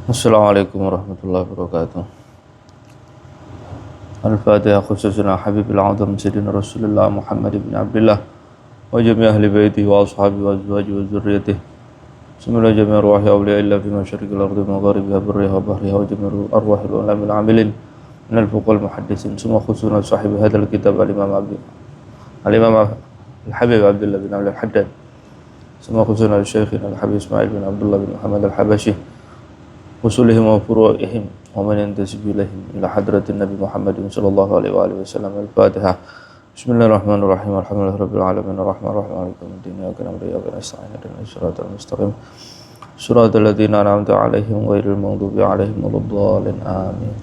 Assalamualaikum warahmatullahi wabarakatuh. Al-Fatihah khususuna Habibil Azam Sayyidina Rasulullah Muhammad ibn Abdullah wa jami' ahli baiti wa ashabi wa azwaji wa zurriyatih. Bismillah jami' arwahi awliya illa fi masyariqil ardi magharibiha barriha wa bahriha wa jami' arwahil ulamil amilin minal fuqal muhaddisin summa khususuna sahibi hadal kitab al-imam al-Habib Abdullah bin Abdul Haddad summa khususuna al-Syekhina al-Habib Ismail bin Abdullah bin Muhammad al-Habashi usulihim wa furu'ihim wa man yantasibu ilaihim ila hadratin Nabi Muhammad sallallahu alaihi wa alihi wasallam. Al-Fatihah. Bismillahirrahmanirrahim. Alhamdulillahi rabbil alamin arrahmanirrahim maliki yaumiddin iyyaka na'budu wa iyyaka nasta'in ihdinas siratal mustaqim siratal ladzina an'amta 'alaihim ghairil maghdubi 'alaihim waladdallin. Amin.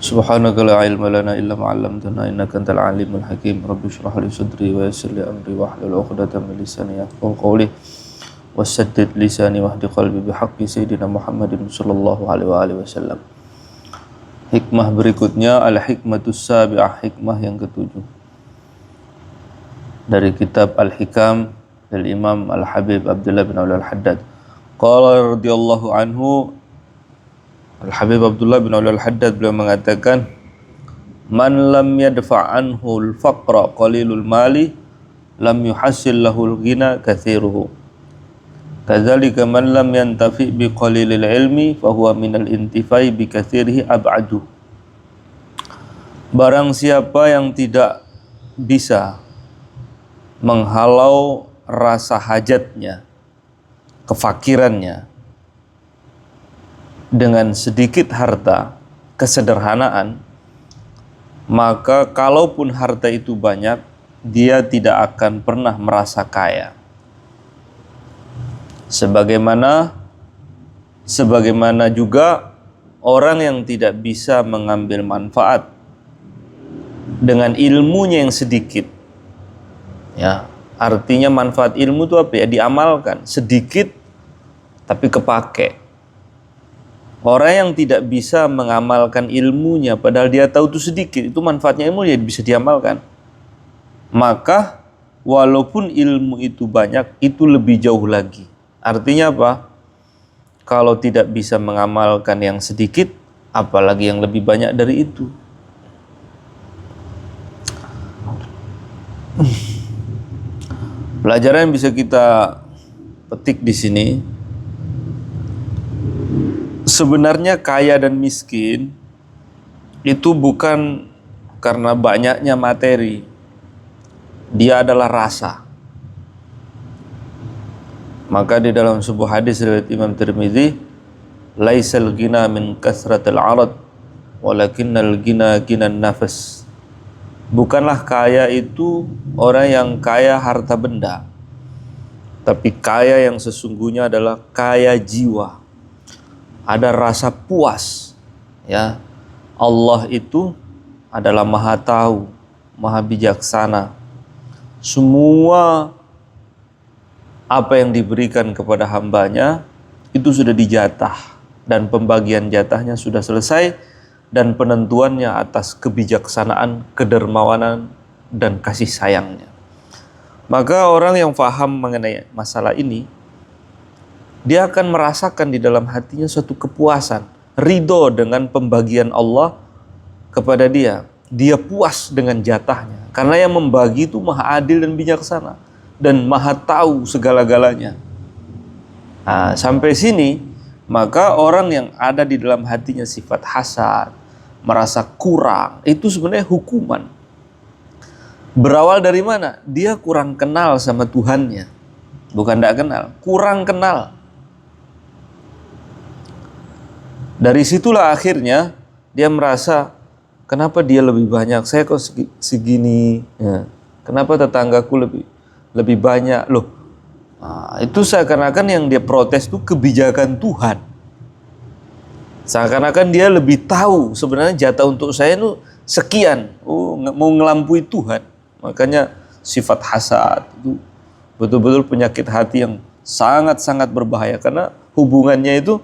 Subhanaka la ilma lana illa ma 'allamtana innaka antal alimul hakim. Rabbi shrah li sadri wa yassir li amri wahlul 'uqdatam min lisani yafqahu qawli wasaddid lisani wahdi qalbi bihaqqi sayyidina Muhammadin sallallahu alaihi wasallam. Hikmah berikutnya al-hikmatus sabi'ah, hikmah yang ketujuh dari kitab Al-Hikam dari Imam Al-Habib Abdullah bin Abdul Haddad. Qala radhiyallahu anhu, Al-Habib Abdullah bin Abdul Haddad beliau mengatakan, man lam yadfa' anhu al-faqra qalilul mali lam yuhassil lahul ghina kathiruhu. Kadzalika man lam yantafi bi qalilil ilmi fahuwa minal intifai bi katsirihi ab'adu. Barang siapa yang tidak bisa menghalau rasa hajatnya, kefakirannya dengan sedikit harta, kesederhanaan, maka kalaupun harta itu banyak, dia tidak akan pernah merasa kaya. Sebagaimana juga orang yang tidak bisa mengambil manfaat dengan ilmunya yang sedikit. Ya, artinya manfaat ilmu itu apa ya? Diamalkan sedikit tapi kepake. Orang yang tidak bisa mengamalkan ilmunya padahal dia tahu itu sedikit, itu manfaatnya ilmu ya bisa diamalkan. Maka walaupun ilmu itu banyak, itu lebih jauh lagi. Artinya apa? Kalau tidak bisa mengamalkan yang sedikit, apalagi yang lebih banyak dari itu. Pelajaran yang bisa kita petik di sini, sebenarnya kaya dan miskin itu bukan karena banyaknya materi. Dia adalah rasa. Maka di dalam sebuah hadis riwayat Imam Tirmidzi, laisal ghina min kasratil arad walakinnal ghina ghinan nafas. Bukanlah kaya itu orang yang kaya harta benda, tapi kaya yang sesungguhnya adalah kaya jiwa. Ada rasa puas, ya. Allah itu adalah Maha Tahu, Maha Bijaksana. Semua apa yang diberikan kepada hambanya itu sudah dijatah dan pembagian jatahnya sudah selesai dan penentuannya atas kebijaksanaan, kedermawanan dan kasih sayangnya. Maka orang yang faham mengenai masalah ini, dia akan merasakan di dalam hatinya suatu kepuasan, ridho dengan pembagian Allah kepada dia. Dia puas dengan jatahnya karena yang membagi itu Maha Adil dan bijaksana dan Maha Tahu segala-galanya. Nah, sampai sini, maka orang yang ada di dalam hatinya sifat hasad, merasa kurang, itu sebenarnya hukuman. Berawal dari mana? Dia kurang kenal sama Tuhannya. Bukan tidak kenal, kurang kenal. Dari situlah akhirnya dia merasa, kenapa dia lebih banyak, saya kok segini, ya. Kenapa tetanggaku lebih banyak loh. Nah, itu seakan-akan yang dia protes itu kebijakan Tuhan. Seakan-akan dia lebih tahu sebenarnya jatah untuk saya itu sekian. Mau ngelampui Tuhan. Makanya sifat hasad itu betul-betul penyakit hati yang sangat-sangat berbahaya. Karena hubungannya itu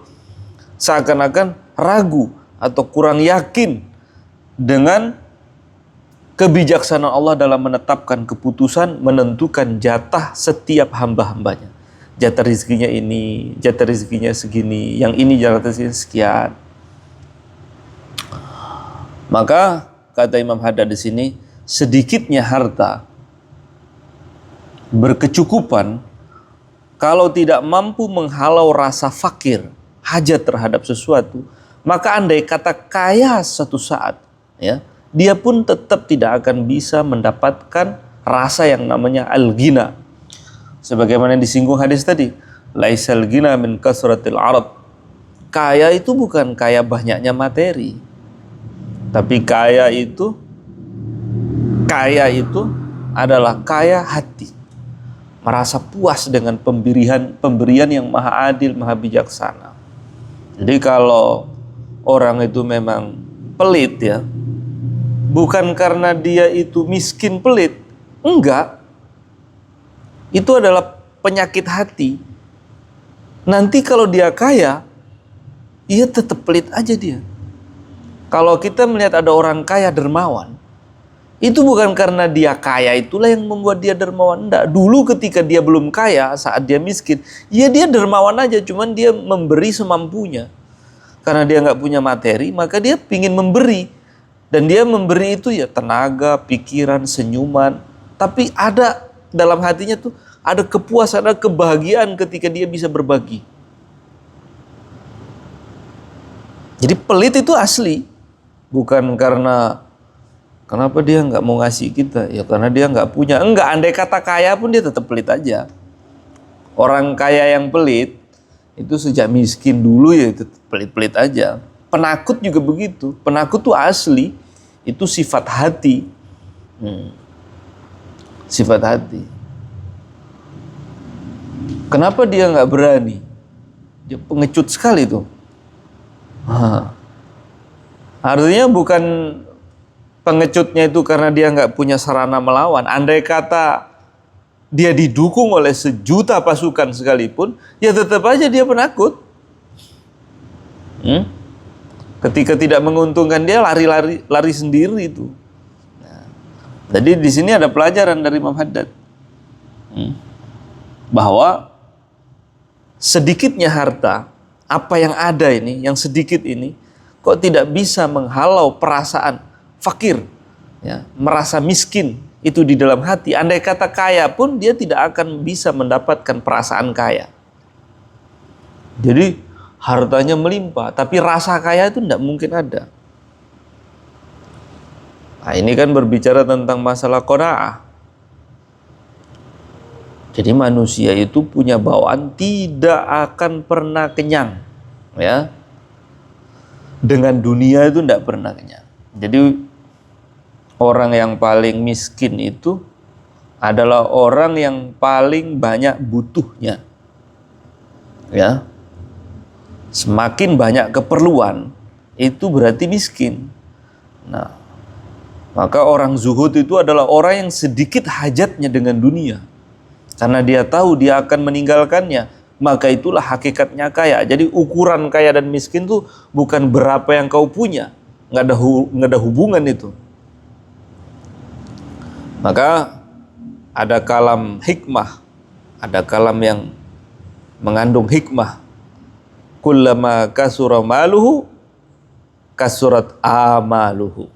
seakan-akan ragu atau kurang yakin dengan kebijaksanaan Allah dalam menetapkan keputusan, menentukan jatah setiap hamba-hambanya. jatah rezekinya ini, jatah rezekinya segini, yang ini jatah rezekinya sekian. Maka kata Imam Haddad di sini, sedikitnya harta berkecukupan kalau tidak mampu menghalau rasa fakir, hajat terhadap sesuatu, maka andai kata kaya suatu saat, ya, dia pun tetap tidak akan bisa mendapatkan rasa yang namanya al-ghina. Sebagaimana disinggung hadis tadi, laisal ghina min kasratil arad. Kaya itu bukan kaya banyaknya materi, tapi kaya itu adalah kaya hati, merasa puas dengan pemberian yang maha adil, maha bijaksana. Jadi kalau orang itu memang pelit, ya, bukan karena dia itu miskin pelit, enggak. Itu adalah penyakit hati. Nanti kalau dia kaya, ia tetap pelit aja dia. Kalau kita melihat ada orang kaya dermawan, itu bukan karena dia kaya itulah yang membuat dia dermawan. Enggak. Dulu ketika dia belum kaya, saat dia miskin, ya dia dermawan aja, cuman dia memberi semampunya. Karena dia nggak punya materi, maka dia pingin memberi. Dan dia memberi itu ya tenaga, pikiran, senyuman. Tapi ada dalam hatinya tuh, ada kepuasan, ada kebahagiaan ketika dia bisa berbagi. Jadi pelit itu asli. Bukan karena kenapa dia nggak mau ngasih kita, ya karena dia nggak punya. Enggak, andai kata kaya pun dia tetap pelit aja. Orang kaya yang pelit itu sejak miskin dulu ya tetap pelit-pelit aja. Penakut juga begitu. Penakut tuh asli, itu sifat hati. Sifat hati. Kenapa dia nggak berani? Dia pengecut sekali tuh. Artinya bukan pengecutnya itu karena dia nggak punya sarana melawan. Andai kata dia didukung oleh sejuta pasukan sekalipun, ya tetap aja dia penakut. Ketika tidak menguntungkan dia lari sendiri itu. Nah, jadi di sini ada pelajaran dari Imam Haddad, bahwa sedikitnya harta, apa yang ada ini, yang sedikit ini, kok tidak bisa menghalau perasaan fakir, ya, merasa miskin itu di dalam hati. Andai kata kaya pun dia tidak akan bisa mendapatkan perasaan kaya. Jadi hartanya melimpah, tapi rasa kaya itu tidak mungkin ada. Nah, ini kan berbicara tentang masalah qanaah. Jadi manusia itu punya bawaan tidak akan pernah kenyang, ya. Dengan dunia itu tidak pernah kenyang. Jadi orang yang paling miskin itu adalah orang yang paling banyak butuhnya, ya. Semakin banyak keperluan, itu berarti miskin. Nah, maka orang zuhud itu adalah orang yang sedikit hajatnya dengan dunia. Karena dia tahu dia akan meninggalkannya, maka itulah hakikatnya kaya. Jadi ukuran kaya dan miskin itu bukan berapa yang kau punya, nggak ada hubungan itu. Maka ada kalam hikmah, ada kalam yang mengandung hikmah. Kullama kasura maluhu kasurat amaluhu.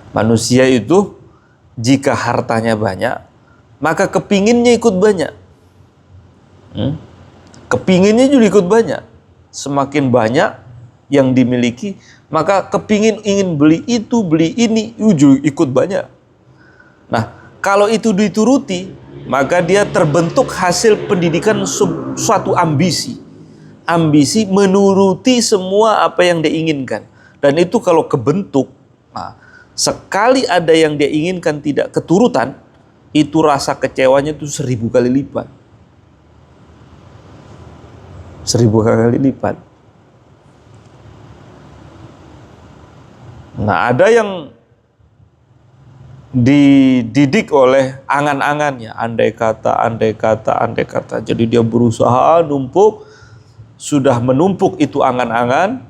Manusia itu jika hartanya banyak, maka kepinginnya ikut banyak. Kepinginnya juga ikut banyak. Semakin banyak yang dimiliki, maka ingin beli itu, beli ini, juga ikut banyak. Nah, kalau itu dituruti, maka dia terbentuk hasil pendidikan suatu ambisi. Ambisi menuruti semua apa yang dia inginkan. Dan itu kalau kebentuk, nah, sekali ada yang dia inginkan tidak keturutan, itu rasa kecewanya itu 1000 kali lipat. 1000 kali lipat. Nah, ada yang dididik oleh angan-angannya, andai kata. Jadi dia berusaha numpuk, sudah menumpuk itu angan-angan,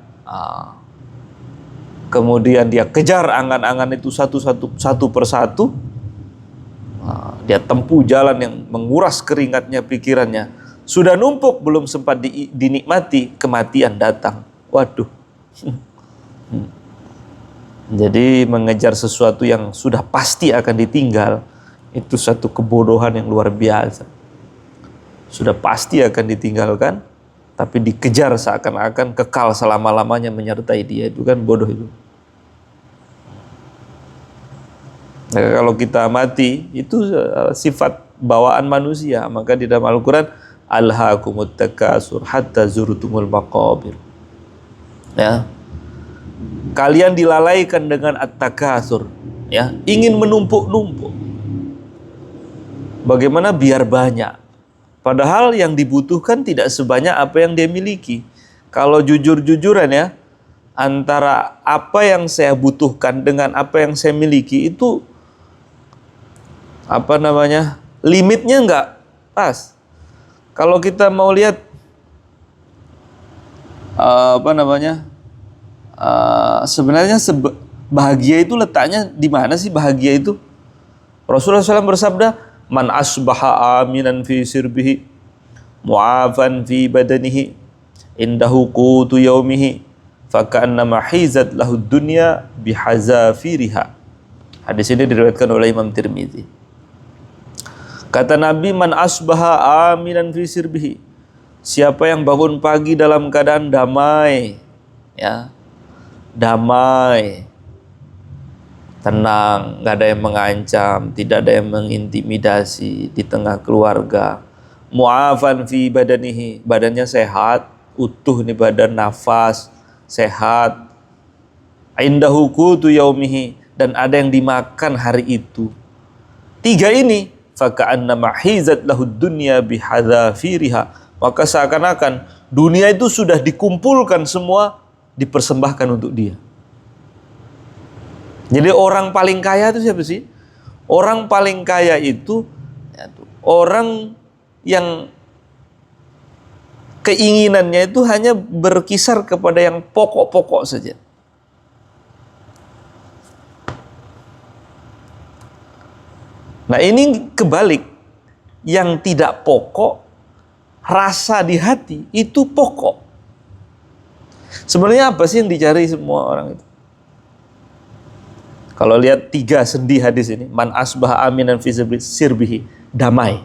kemudian dia kejar angan-angan itu satu persatu. Dia tempuh jalan yang menguras keringatnya, pikirannya. Sudah numpuk, belum sempat dinikmati, kematian datang. Waduh. Jadi mengejar sesuatu yang sudah pasti akan ditinggal, itu satu kebodohan yang luar biasa. Sudah pasti akan ditinggalkan, tapi dikejar seakan-akan kekal selama-lamanya menyertai dia. Itu kan bodoh itu. Nah, kalau kita mati, itu sifat bawaan manusia. Maka di dalam Al-Quran, alhaakumut takasur hatta zurtumul maqabir. Ya, kalian dilalaikan dengan at-takasur, ya, ingin menumpuk-numpuk. Bagaimana biar banyak? Padahal yang dibutuhkan tidak sebanyak apa yang dia miliki. Kalau jujur-jujuran ya, antara apa yang saya butuhkan dengan apa yang saya miliki itu limitnya nggak pas. Kalau kita mau lihat sebenarnya bahagia itu letaknya di mana sih bahagia itu? Rasulullah SAW bersabda, man asbaha aminan fi sirbihi mu'afan fi badanihi indahu qutu yaumihi faka'annama hizat lahu dunya bihazafiriha. Hadis ini diriwayatkan oleh Imam Tirmidzi. Kata Nabi, man asbaha aminan fi sirbihi, siapa yang bangun pagi dalam keadaan damai, ya, damai, tenang, nggak ada yang mengancam, tidak ada yang mengintimidasi di tengah keluarga. Mu'afan fi badanihi, badannya sehat, utuh nih badan, nafas sehat. Indahu qutu yaumihi, dan ada yang dimakan hari itu. Tiga ini, faka'annama hizat lahud dunya bihadzafiriha, maka seakan-akan dunia itu sudah dikumpulkan semua, dipersembahkan untuk dia. Jadi orang paling kaya itu siapa sih? Orang paling kaya itu orang yang keinginannya itu hanya berkisar kepada yang pokok-pokok saja. Nah ini kebalik, yang tidak pokok, rasa di hati itu pokok. Sebenarnya apa sih yang dicari semua orang itu? Kalau lihat tiga sendi hadis ini, man asbah aminan fi sirbihi, damai.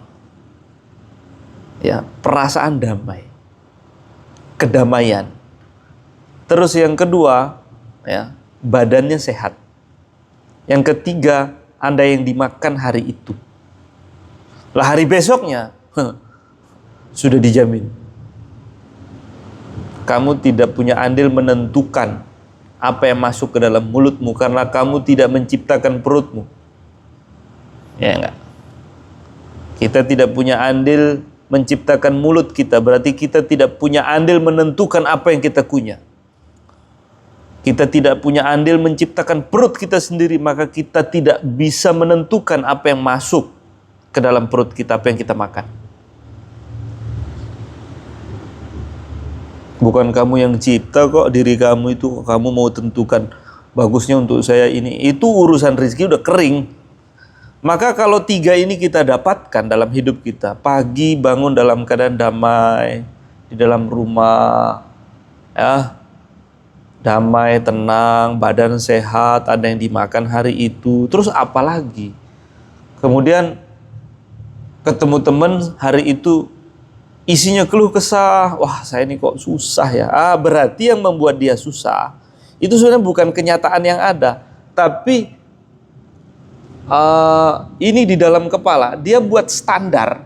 Ya, perasaan damai. Kedamaian. Terus yang kedua, ya, badannya sehat. Yang ketiga, Anda yang dimakan hari itu. Lah hari besoknya sudah dijamin. Kamu tidak punya andil menentukan apa yang masuk ke dalam mulutmu karena kamu tidak menciptakan perutmu. Ya enggak? Kita tidak punya andil menciptakan mulut kita, berarti kita tidak punya andil menentukan apa yang kita punya. Kita tidak punya andil menciptakan perut kita sendiri, maka kita tidak bisa menentukan apa yang masuk ke dalam perut kita, apa yang kita makan. Bukan kamu yang cipta kok diri kamu itu, kamu mau tentukan bagusnya untuk saya ini. Itu urusan rezeki udah kering. Maka kalau tiga ini kita dapatkan dalam hidup kita, pagi bangun dalam keadaan damai, di dalam rumah, ya, damai, tenang, badan sehat, ada yang dimakan hari itu. Terus apa lagi? Kemudian ketemu teman hari itu, isinya keluh kesah, wah saya ini kok susah ya. Berarti yang membuat dia susah itu sebenarnya bukan kenyataan yang ada, tapi ini di dalam kepala dia buat standar.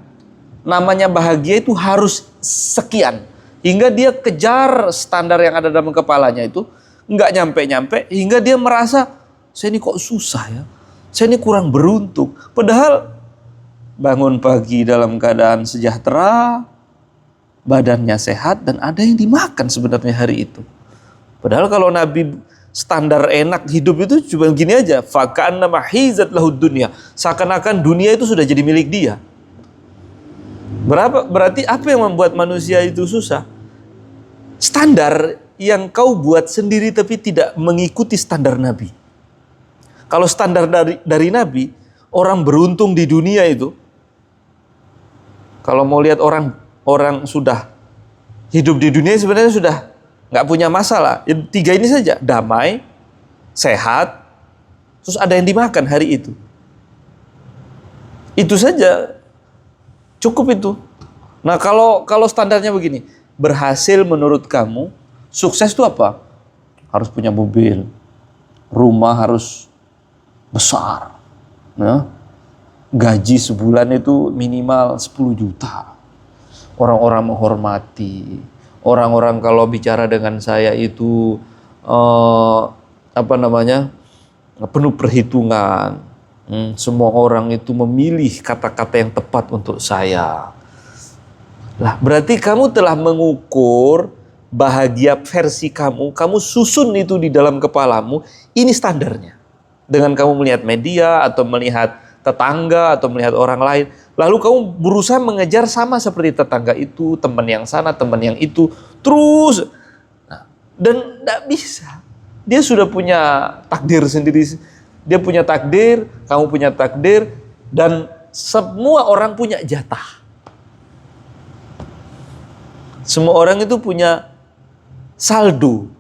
Namanya bahagia itu harus sekian, hingga dia kejar standar yang ada dalam kepalanya itu, nggak nyampe-nyampe, hingga dia merasa saya ini kok susah ya, saya ini kurang beruntung. Padahal bangun pagi dalam keadaan sejahtera, badannya sehat, dan ada yang dimakan sebenarnya hari itu. Padahal kalau Nabi standar enak hidup itu cuma gini aja, faka'annama hizat lahud dunya, seakan-akan dunia itu sudah jadi milik dia. Berarti apa yang membuat manusia itu susah? Standar yang kau buat sendiri tapi tidak mengikuti standar Nabi. Kalau standar dari Nabi, orang beruntung di dunia itu, kalau mau lihat orang sudah hidup di dunia sebenarnya sudah nggak punya masalah. 3 ini saja, damai, sehat, terus ada yang dimakan hari itu. Itu saja cukup itu. Nah, kalau standarnya begini, berhasil menurut kamu, sukses itu apa? Harus punya mobil, rumah harus besar, ya. Gaji sebulan itu minimal 10 juta. Orang-orang menghormati. Orang-orang kalau bicara dengan saya itu penuh perhitungan. Semua orang itu memilih kata-kata yang tepat untuk saya. Lah, berarti kamu telah mengukur bahagia versi kamu susun itu di dalam kepalamu, ini standarnya. Dengan kamu melihat media atau melihat tetangga atau melihat orang lain, lalu kamu berusaha mengejar sama seperti tetangga itu, teman yang sana, teman yang itu, terus. Nah, dan tidak bisa. Dia sudah punya takdir sendiri. Dia punya takdir, kamu punya takdir, dan semua orang punya jatah. Semua orang itu punya saldo,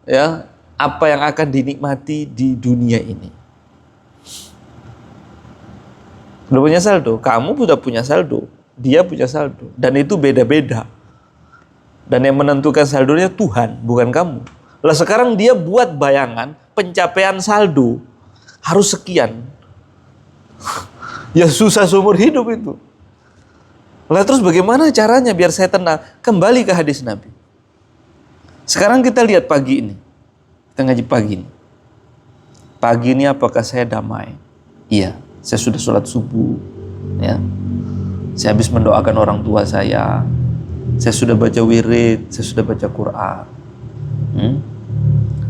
ya, apa yang akan dinikmati di dunia ini. Sudah punya saldo, kamu sudah punya saldo, dia punya saldo, dan itu beda-beda. Dan yang menentukan saldonya Tuhan, bukan kamu. Lah sekarang dia buat bayangan pencapaian saldo harus sekian. Ya susah seumur hidup itu. Lah terus bagaimana caranya biar saya tenang? Kembali ke hadis Nabi. Sekarang kita lihat pagi ini. Kita ngaji pagi ini. Pagi ini apakah saya damai? Iya, saya sudah sholat subuh. Ya. Saya habis mendoakan orang tua saya. Saya sudah baca wirid, saya sudah baca Quran.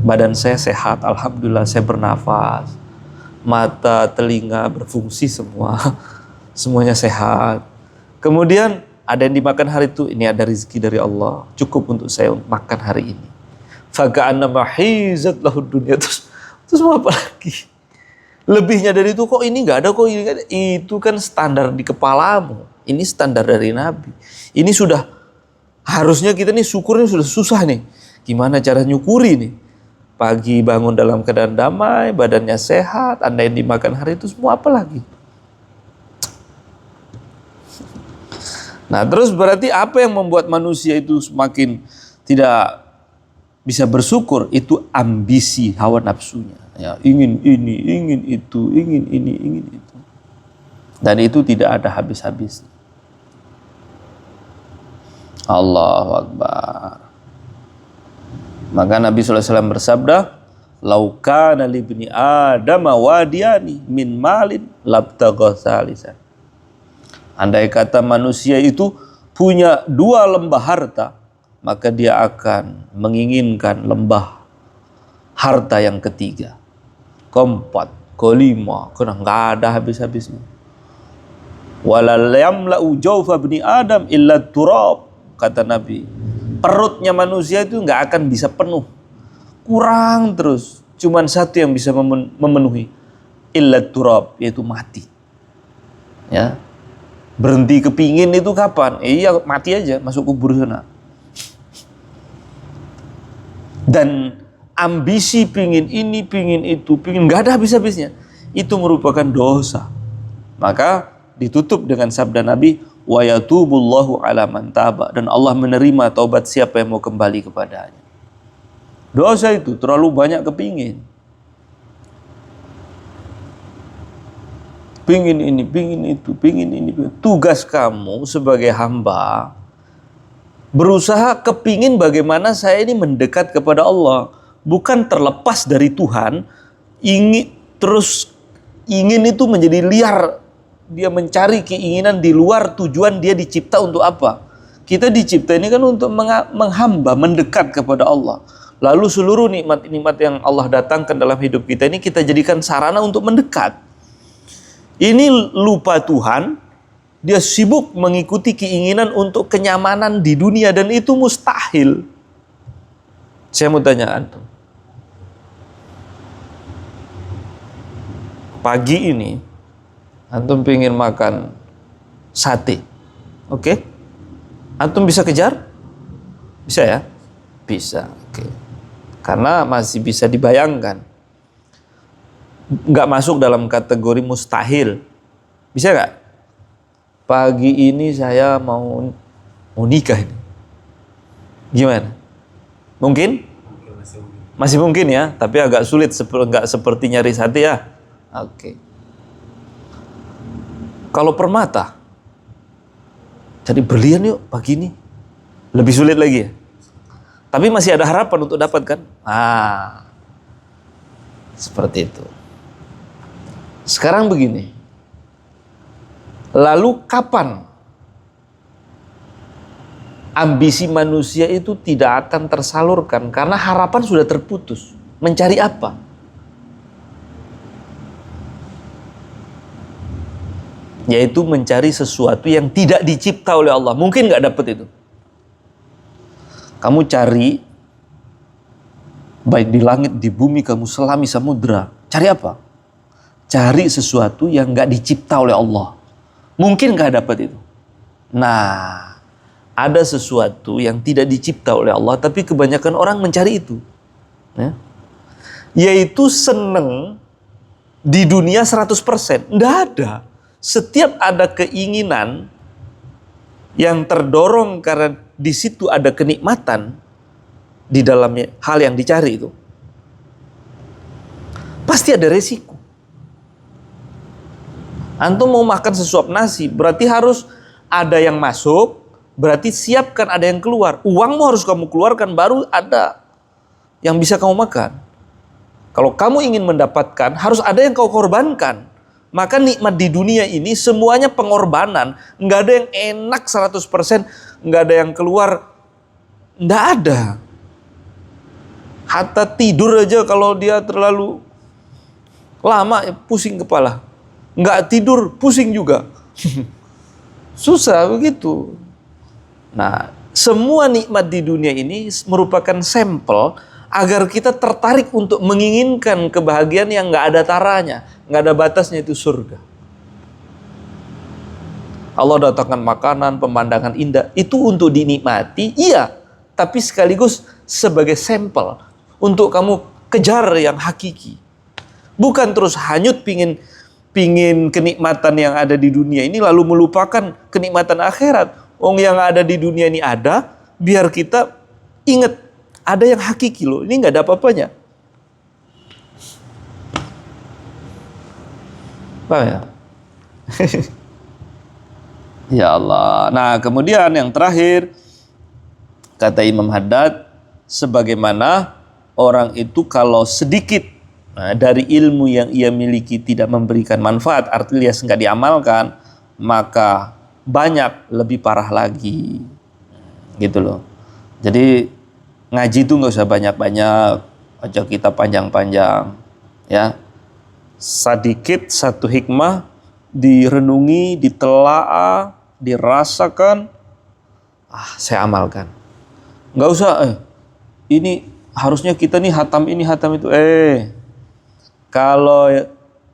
Badan saya sehat, alhamdulillah, saya bernafas. Mata, telinga berfungsi semua. Semuanya sehat. Kemudian ada yang dimakan hari itu, ini ada rezeki dari Allah, cukup untuk saya makan hari ini. Faka'annama hizat lahud dunya. Terus mau apa lagi? Lebihnya dari itu kok ini nggak ada, kok ini nggak ada. Itu kan standar di kepalamu. Ini standar dari Nabi. Ini sudah harusnya kita nih syukurnya sudah susah nih. Gimana cara nyukuri nih? Pagi bangun dalam keadaan damai, badannya sehat, Anda yang dimakan hari itu, semua apa lagi? Nah, terus berarti apa yang membuat manusia itu semakin tidak bisa bersyukur? Itu ambisi hawa nafsunya. Ya, ingin ini, ingin itu, ingin ini, ingin itu. Dan itu tidak ada habis-habisnya. Allahu Akbar. Maka Nabi SAW bersabda, "Lau kana li ibni Adam wadiyani min malin labtagha salisan." Andai kata manusia itu punya 2 lembah harta, maka dia akan menginginkan lembah harta yang ketiga, keempat, kelima, karena nggak ada habis-habisnya. Walal yamla'u jawfa bni Adam illa turab, kata Nabi. Perutnya manusia itu nggak akan bisa penuh, kurang terus. Cuman satu yang bisa memenuhi, illa turab, yaitu mati. Ya. Berhenti kepingin itu kapan? Iya, mati aja, masuk kubur sana. Dan ambisi pingin ini, pingin itu, pingin nggak ada habis-habisnya, itu merupakan dosa. Maka ditutup dengan sabda Nabi, wa yatubullahu ala man taba, dan Allah menerima taubat siapa yang mau kembali kepadanya. Dosa itu terlalu banyak kepingin. Pingin ini, pingin itu, pingin ini. Tugas kamu sebagai hamba berusaha kepingin bagaimana saya ini mendekat kepada Allah, bukan terlepas dari Tuhan. Ingin itu menjadi liar, dia mencari keinginan di luar tujuan dia dicipta untuk apa. Kita dicipta ini kan untuk menghamba, mendekat kepada Allah. Lalu seluruh nikmat-nikmat yang Allah datangkan dalam hidup kita ini kita jadikan sarana untuk mendekat. Ini lupa Tuhan, dia sibuk mengikuti keinginan untuk kenyamanan di dunia, dan itu mustahil. Saya mau tanya antum. Pagi ini Antum pingin makan sate, oke? Antum bisa kejar? Bisa ya? Bisa, oke. Karena masih bisa dibayangkan. Nggak masuk dalam kategori mustahil. Bisa nggak? Pagi ini saya mau nikah ini. Gimana? Mungkin? Masih mungkin ya, tapi agak sulit, nggak seperti nyari sate ya. Oke. Kalau permata, cari berlian yuk pagi ini. Lebih sulit lagi ya. Tapi masih ada harapan untuk dapat kan? Seperti itu. Sekarang begini. Lalu kapan ambisi manusia itu tidak akan tersalurkan? Karena harapan sudah terputus. Mencari apa? Yaitu mencari sesuatu yang tidak dicipta oleh Allah. Mungkin nggak dapat itu. Kamu cari, baik di langit, di bumi, kamu selami samudra. Cari apa? Cari sesuatu yang nggak dicipta oleh Allah. Mungkin nggak dapat itu. Nah, ada sesuatu yang tidak dicipta oleh Allah, tapi kebanyakan orang mencari itu. Ya. Yaitu seneng di dunia 100%. Nggak ada. Setiap ada keinginan yang terdorong karena di situ ada kenikmatan di dalamnya hal yang dicari itu. Pasti ada resiko. Antum mau makan sesuap nasi, berarti harus ada yang masuk, berarti siapkan ada yang keluar. Uangmu harus kamu keluarkan, baru ada yang bisa kamu makan. Kalau kamu ingin mendapatkan, harus ada yang kau korbankan. Maka nikmat di dunia ini semuanya pengorbanan. Nggak ada yang enak 100%, nggak ada yang keluar. Nggak ada. Hatta tidur aja kalau dia terlalu lama, ya pusing kepala. Nggak tidur, pusing juga. Susah begitu. Nah, semua nikmat di dunia ini merupakan sampel agar kita tertarik untuk menginginkan kebahagiaan yang nggak ada taranya, nggak ada batasnya, itu surga. Allah datangkan makanan, pemandangan indah, itu untuk dinikmati, iya, tapi sekaligus sebagai sampel untuk kamu kejar yang hakiki. Bukan terus hanyut pingin kenikmatan yang ada di dunia ini lalu melupakan kenikmatan akhirat. Yang ada di dunia ini ada, biar kita ingat ada yang hakiki loh. Ini nggak ada apa-apanya. Paham ya? Ya Allah. Nah, kemudian yang terakhir kata Imam Haddad, sebagaimana orang itu kalau sedikit dari ilmu yang ia miliki tidak memberikan manfaat, artinya nggak diamalkan, maka banyak lebih parah lagi, gitu loh. Jadi ngaji itu nggak usah banyak-banyak, aja kita panjang-panjang, ya. Sedikit satu hikmah direnungi, ditelaah, dirasakan, saya amalkan. Nggak usah, ini harusnya kita nih hatam ini hatam itu,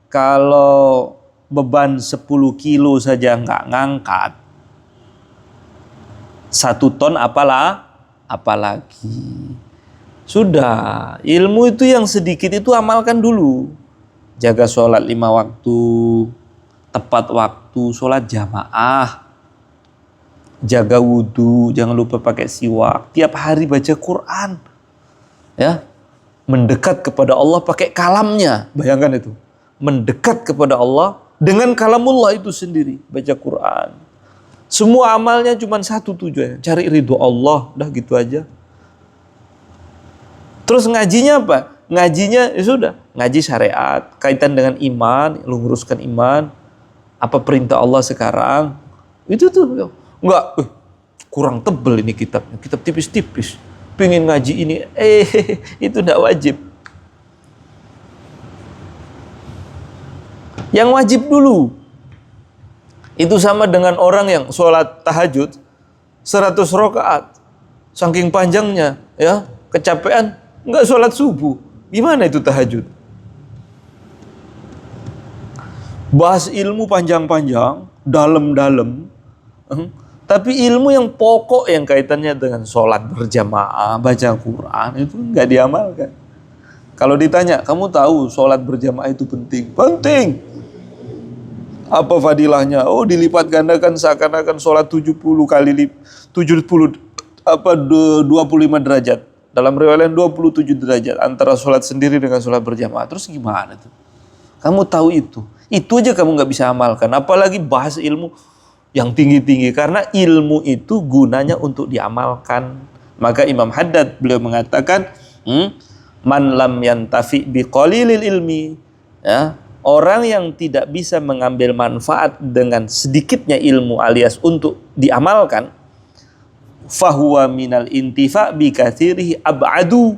Kalau beban 10 kilo saja nggak ngangkat, 1 ton apalagi. Sudah, ilmu itu yang sedikit itu amalkan dulu. Jaga sholat 5 waktu, tepat waktu, sholat jamaah. Jaga wudhu, jangan lupa pakai siwak. Tiap hari baca Quran. Ya. Mendekat kepada Allah pakai kalamnya. Bayangkan itu. Mendekat kepada Allah dengan kalamullah itu sendiri. Baca Quran. Semua amalnya cuma satu tujuan. Cari ridho Allah. Udah gitu aja. Terus ngajinya apa? Ngajinya ya sudah. Ngaji syariat. Kaitan dengan iman. Luruskan iman. Apa perintah Allah sekarang. Itu tuh. Enggak. Kurang tebel ini kitabnya. Kitab tipis-tipis. Pengen ngaji ini, itu tidak wajib. Yang wajib dulu. Itu sama dengan orang yang sholat tahajud 100 rakaat, saking panjangnya, ya kecapean, nggak sholat subuh. Gimana itu tahajud? bahas ilmu panjang-panjang, dalam-dalam, tapi ilmu yang pokok yang kaitannya dengan sholat berjamaah, baca Quran itu nggak diamalkan. Kalau ditanya, kamu tahu sholat berjamaah itu penting? Penting. Apa fadilahnya? Oh, dilipat gandakan seakan-akan sholat 70 kali 25 derajat. Dalam riwayat 27 derajat antara sholat sendiri dengan sholat berjamaah. Terus gimana tuh? Kamu tahu itu. Itu aja kamu nggak bisa amalkan. Apalagi bahas ilmu yang tinggi-tinggi. Karena ilmu itu gunanya untuk diamalkan. Maka Imam Haddad beliau mengatakan, man lam yantafi biqalilil ilmi, ya, orang yang tidak bisa mengambil manfaat dengan sedikitnya ilmu alias untuk diamalkan, fahuwa minal intifa bi katsirihi ab'adu,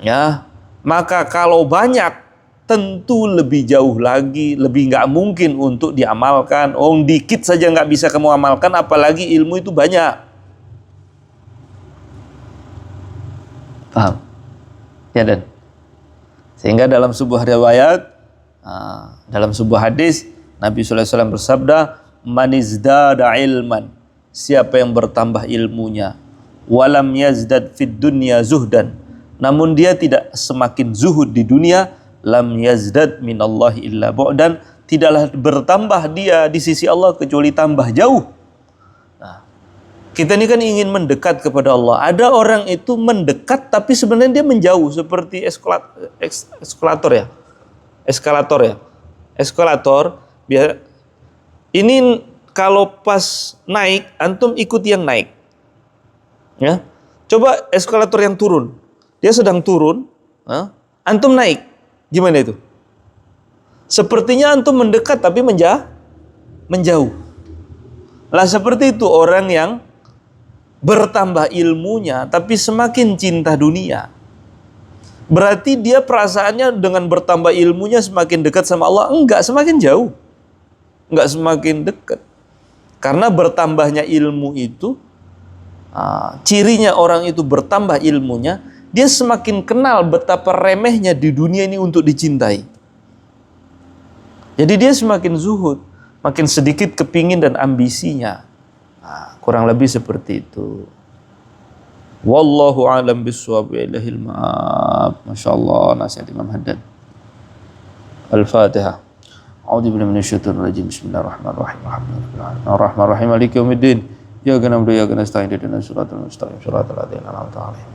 ya, maka kalau banyak tentu lebih jauh lagi, lebih nggak mungkin untuk diamalkan. Dikit saja nggak bisa kamu amalkan, apalagi ilmu itu banyak. Paham? Ya, dan sehingga dalam sebuah riwayat, dalam sebuah hadis, Nabi SAW bersabda, manizdada ilman, siapa yang bertambah ilmunya, walam yazdad fid dunya zuhdan, namun dia tidak semakin zuhud di dunia, lam yazdad minallahi illa bu'dan, tidaklah bertambah dia di sisi Allah kecuali tambah jauh. Kita ini kan ingin mendekat kepada Allah. Ada orang itu mendekat tapi sebenarnya dia menjauh, seperti eskalator ya. Eskalator biar ini kalau pas naik, antum ikut yang naik. Ya. Coba eskalator yang turun. Dia sedang turun, antum naik. Gimana itu? Sepertinya antum mendekat tapi menjauh. Lah seperti itu orang yang bertambah ilmunya tapi semakin cinta dunia, berarti dia perasaannya dengan bertambah ilmunya semakin dekat sama Allah? Enggak, semakin jauh. Enggak, semakin dekat. Karena bertambahnya ilmu itu, cirinya orang itu bertambah ilmunya, dia semakin kenal betapa remehnya di dunia ini untuk dicintai. Jadi dia semakin zuhud, makin sedikit kepingin dan ambisinya. Kurang lebih seperti itu. Wallahu a'lam bishawab, ilahil ma'ab. Masyaallah, nasihat Imam Haddad. Al-Fatihah. A'udzu billahi minasyaitonir rajim. Bismillahirrahmanirrahim. Ar-Rahmanir-Rahim. Maliki yaumiddin. Iyyaka na'budu wa iyyaka nasta'in. Ihdinas siratal mustaqim. Shiratal ladzina an'amta 'alaihim.